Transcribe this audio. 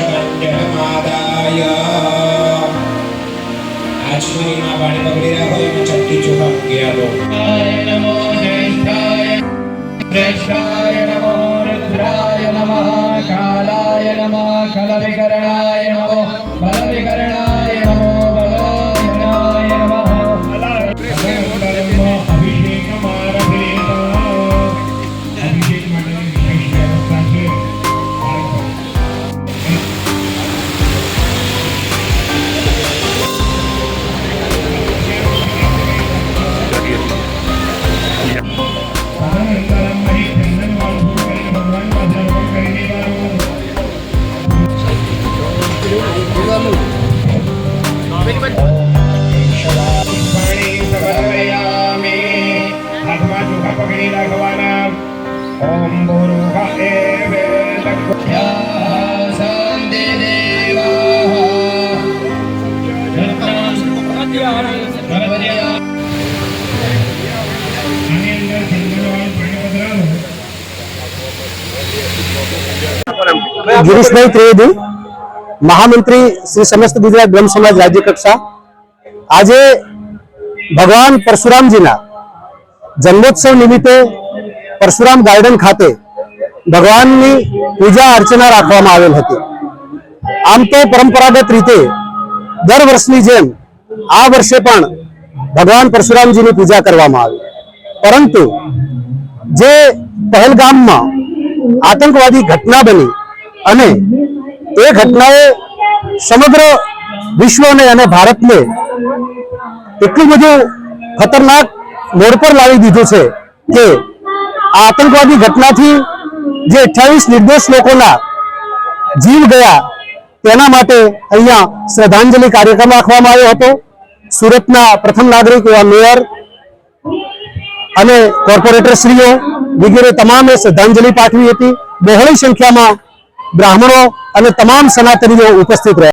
कंडमादाय आचमनी मां पाणी पकड़ी रखो एम चट्टी चोखा मूकी आलो नमो ज्येष्ठाय नमो रुद्राय नमः कालाय नमः कलविकरणाय नमो बलविकरणाय नमो बलविकरणाय नमः अभिषेक मारभेता अभिषेक माटे विशेष व्यवस्था છે ओम भूर्भुव शांति देवा गिरीश भाई त्रिवेदी महामंत्री श्री समस्त गुजरात ब्रह्म समाज राज्य कक्षा आज भगवान परशुरामजी जन्मोत्सव निमित्ते परशुराम गार्डन खाते भगवान की पूजा अर्चना राखवामां आवेल हती। आम तो परंपरागत रीते दर वर्षनी जेम आ वर्षे पण भगवान परशुरामजी की पूजा करवामां आवी, परंतु जे पहलगाम में आतंकवादी घटना बनी अने ए घटनाए समग्र विश्व ने भारत ने एटलुं बधुं खतरनाक मोड़ पर लावी दीधुं छे के आतंकवादी घटना थी जे 28 निर्दोष लोकोना जीव गया तेना माटे अहींया श्रद्धांजलि कार्यक्रम राखवामां आव्यो हतो। सूरतना प्रथम नागरिक एवा मेयर अने कोर्पोरेटरश्रीओ वगैरे तमामे श्रद्धांजलि पाठवी हती। बहोળી संख्यामां ब्राह्मणों अने तमाम सनातनीओ उपस्थित रह्या।